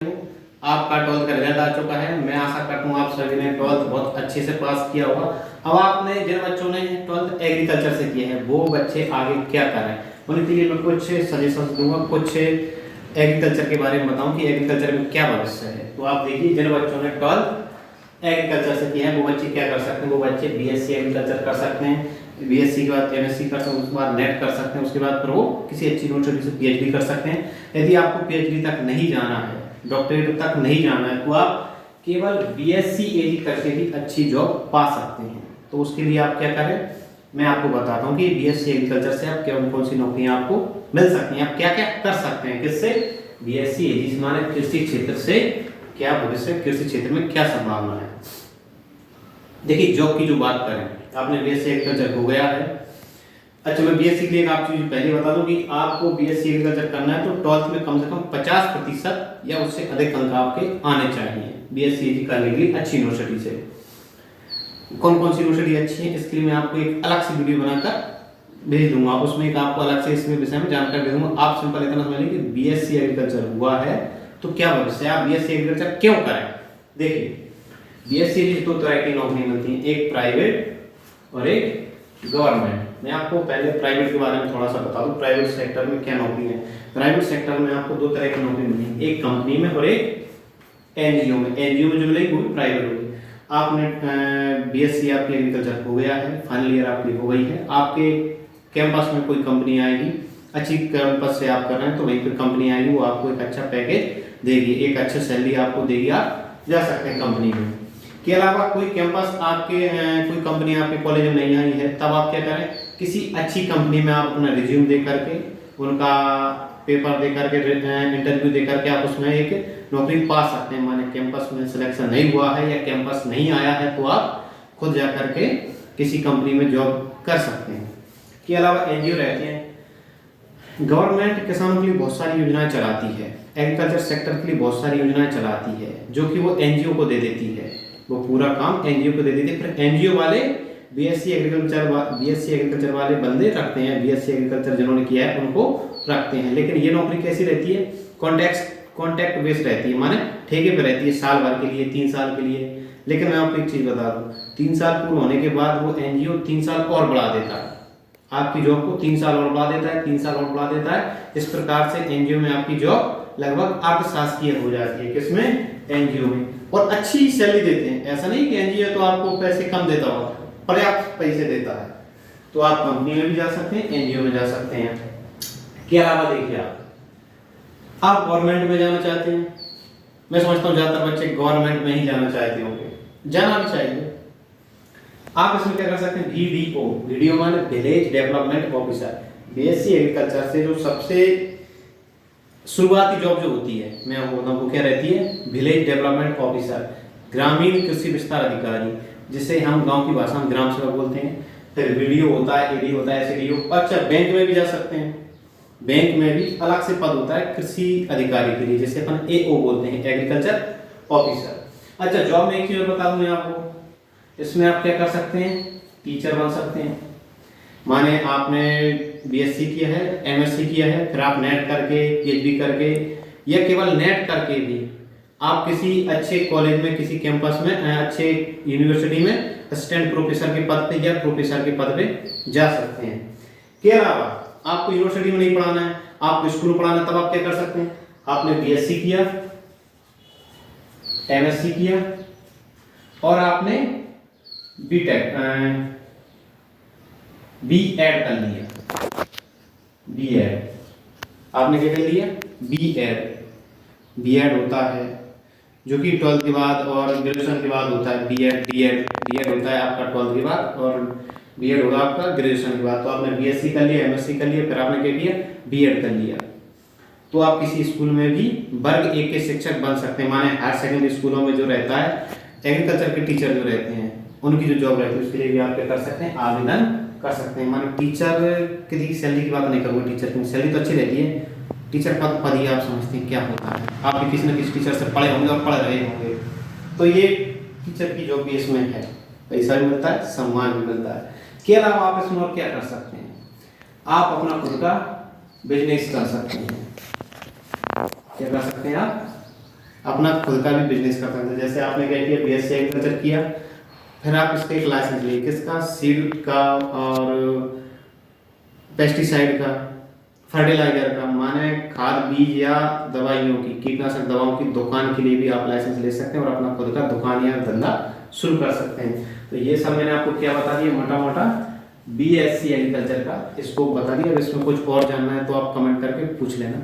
आपका 12th का result आ चुका है। मैं आशा करता हूँ आप सभी ने 12th बहुत अच्छे से पास किया होगा। अब आपने जिन बच्चों ने 12th एग्रीकल्चर से किया है वो बच्चे आगे क्या करें, उनके लिए मैं कुछ सजेशंस दूंगा, कुछ एग्रीकल्चर के बारे में बताऊं कि एग्रीकल्चर में क्या भविष्य है। तो आप देखिए, जिन बच्चों ने 12th एग्रीकल्चर से किया है वो बच्चे क्या कर सकते हैं। वो बच्चे बीएससी एग्रीकल्चर कर सकते हैं, बीएससी के बाद एमएससी कर सकते हैं, उसके बाद नेट कर सकते हैं, उसके बाद फिर वो किसी अच्छी यूनिवर्सिटी से पीएचडी कर सकते हैं। यदि आपको पीएचडी तक नहीं जाना है, डॉक्टरेट तक नहीं जाना है, तो आप केवल बीएससी एजी करके भी अच्छी जॉब पा सकते हैं। तो उसके लिए आप क्या करें, मैं आपको बताता हूँ कि बीएससी एग्रीकल्चर से आप कौन कौन सी नौकरियां आपको मिल सकती हैं, आप क्या क्या कर सकते हैं। किससे? बीएससी एजी से, माने कृषि क्षेत्र से क्या भविष्य, कृषि क्षेत्र में क्या संभावना है। देखिए, जॉब की जो बात करें, आपने बीएससी एग्रीकल्चर हो गया है। अच्छा, मैं बीएससी के लिए एक आप चीज पहले बता दूं कि आपको बीएससी एग्रीकल्चर करना है तो 12th में कम से कम 50% या उससे अधिक अंक आपके आने चाहिए बीएससी एजी करने के लिए अच्छी यूनिवर्सिटी से। कौन कौन सी यूनिवर्सिटी अच्छी है, इसके लिए मैं आपको एक अलग से वीडियो बनाकर भेज दूंगा, उसमें एक आपको अलग से इसमें विषय में जानकारी दे दूंगा। आप सिंपल इतना समझ लीजिए कि बीएससी एग्रीकल्चर हुआ है तो क्या भविष्य है, आप बीएससी एग्रीकल्चर क्यों करें। देखिए, बीएससी एजी दो तरह की नौकरी मिलती है, एक प्राइवेट और एक गवर्नमेंट। मैं आपको पहले प्राइवेट के बारे में थोड़ा सा बता दूं, प्राइवेट सेक्टर में क्या नौकरी है। प्राइवेट सेक्टर में आपको दो तरह की नौकरी मिलती है, एक कंपनी में और एक एनजीओ में। एनजीओ में जो मिलेगी वो भी प्राइवेट होगी। आपने बीएससी आपकी एग्रीकल्चर हो गया है, फाइनल ईयर आपकी हो गई है, आपके कैंपस में कोई कंपनी आएगी, अच्छी कैंपस से आप कर रहे हैं तो वहीं पर कंपनी आएगी, वो आपको एक अच्छा पैकेज देगी, एक अच्छी सैलरी आपको देगी, आप जा सकते हैं कंपनी में। के अलावा कोई कैंपस आपके कोई कंपनी आपके कॉलेज में नहीं आई है, तब आप क्या करें, किसी अच्छी कंपनी में आप अपना रिज्यूम दे करके, उनका पेपर दे करके, इंटरव्यू दे करके आप उसमें एक नौकरी पा सकते हैं। माने कैंपस में सिलेक्शन नहीं हुआ है या कैंपस नहीं आया है तो आप खुद जा करके किसी कंपनी में जॉब कर सकते हैं। के अलावा एनजीओ रहते हैं। गवर्नमेंट किसानों के लिए बहुत सारी योजनाएं चलाती है, एग्रीकल्चर सेक्टर के लिए बहुत सारी योजनाएं चलाती है जो कि वो एनजीओ को दे देती है, वो पूरा काम एनजीओ को दे देती है। फिर एनजीओ वाले बीएससी एग्रीकल्चर वाले बंदे रखते हैं, बीएससी एग्रीकल्चर जिन्होंने किया है उनको रखते हैं। लेकिन ये नौकरी कैसी रहती है, कॉन्ट्रैक्ट बेस्ड रहती है, माने ठेके पे रहती है, साल भर के लिए, 3 साल के लिए। लेकिन मैं आपको एक चीज बता दूं, 3 साल पूर्ण होने के बाद वो एनजीओ 3 साल और बढ़ा देता है, आपकी जॉब को 3 साल और बढ़ा देता है, 3 साल और बढ़ा देता है। इस प्रकार से एनजीओ में आपकी जॉब लगभग अर्धशासकीय हो जाती है। किसमें? एनजीओ में। और अच्छी सैलरी देते हैं, ऐसा नहीं कि एनजीओ तो आपको पैसे कम देता होगा, पर्याप्त पैसे देता है। तो आप कंपनी में भी जा सकते हैं, एनजीओ में जा सकते हैं। के अलावा देखिए, आप गवर्नमेंट में जाना चाहते हैं, मैं समझता हूँ ज्यादातर बच्चे गवर्नमेंट में ही जाना चाहते होंगे, जाना भी चाहिए। आप इसमें क्या कर सकते हैं, वीडीओ, वीडियो माने village development officer. BSc agriculture से जो सबसे शुरुआती जॉब जो होती है, मैं आपको बताऊं वो क्या रहती है, विलेज डेवलपमेंट ऑफिसर, ग्रामीण कृषि विस्तार अधिकारी, जिसे हम गांव की भाषा में ग्राम सेवक बोलते हैं। फिर वीडीओ होता है, एडी होता है, एसडीओ। अच्छा, बैंक में भी जा सकते हैं, बैंक में भी अलग से पद होता है कृषि अधिकारी के लिए, जिसे अपन एओ बोलते हैं, एग्रीकल्चर ऑफिसर। अच्छा, जॉब में एक चीज बता दूं मैं आपको, इसमें आप क्या कर सकते हैं, टीचर बन सकते हैं। माने आपने बीएससी किया है, एमएससी किया है, फिर आप नेट करके, पीएचडी करके या केवल नेट करके भी आप किसी अच्छे कॉलेज में, किसी कैंपस में, अच्छे यूनिवर्सिटी में असिस्टेंट प्रोफेसर के पद पे या प्रोफेसर के पद पे जा सकते हैं। के अलावा आपको यूनिवर्सिटी में नहीं पढ़ाना है, आपको स्कूल में पढ़ाना है, तब आप क्या कर सकते हैं, आपने बीएससी किया, एमएससी किया और आपने बीटेक बीएड कर लिया। बीएड आपने क्या कर लिया, बीएड होता है जो कि 12th के बाद और ग्रेजुएशन के बाद होता है। बीएड होता है आपका 12th के बाद और बीएड होगा आपका ग्रेजुएशन के बाद। तो आपने बीएससी कर लिया, एमएससी कर लिया, फिर आपने क्या किया, बीएड कर लिया, तो आप किसी स्कूल में भी वर्ग 1 के शिक्षक बन सकते हैं। माने हायर सेकेंडरी स्कूलों में जो रहता है, एग्रीकल्चर के टीचर जो रहते हैं उनकी जो जॉब रहती है, उसके लिए भी आप क्या कर सकते हैं, आवेदन कर सकते हैं। माने टीचर की सैलरी की बात नहीं करूँगा, टीचर की सैलरी तो अच्छी रहती है, टीचर का पद ही आप समझते हैं क्या होता है, आप भी किसी न किसी टीचर से पढ़े होंगे और पढ़ रहे होंगे, तो ये टीचर की जॉब भी इसमें है, पैसा भी मिलता है, सम्मान भी मिलता है। के अलावा आप इसमें और क्या कर सकते हैं, आप अपना खुद का बिजनेस कर सकते हैं। क्या कर सकते हैं आप, अपना खुद का भी बिजनेस कर सकते हैं। जैसे आपने क्या किया, बीएससी एग्रीकल्चर किया, फिर आप इसका एक लाइसेंस लिए, किसका, सीड का और पेस्टिसाइड का, फर्टिलाइजर का, माने खाद बीज या दवाइयों की, कीटनाशक दवाओं की दुकान के लिए भी आप लाइसेंस ले सकते हैं और अपना खुद का दुकान या धंधा शुरू कर सकते हैं। तो ये सब मैंने आपको क्या बता दिया, मोटा मोटा बीएससी एग्रीकल्चर का इसको बता दिया। अब इसमें कुछ और जानना है तो आप कमेंट करके पूछ लेना।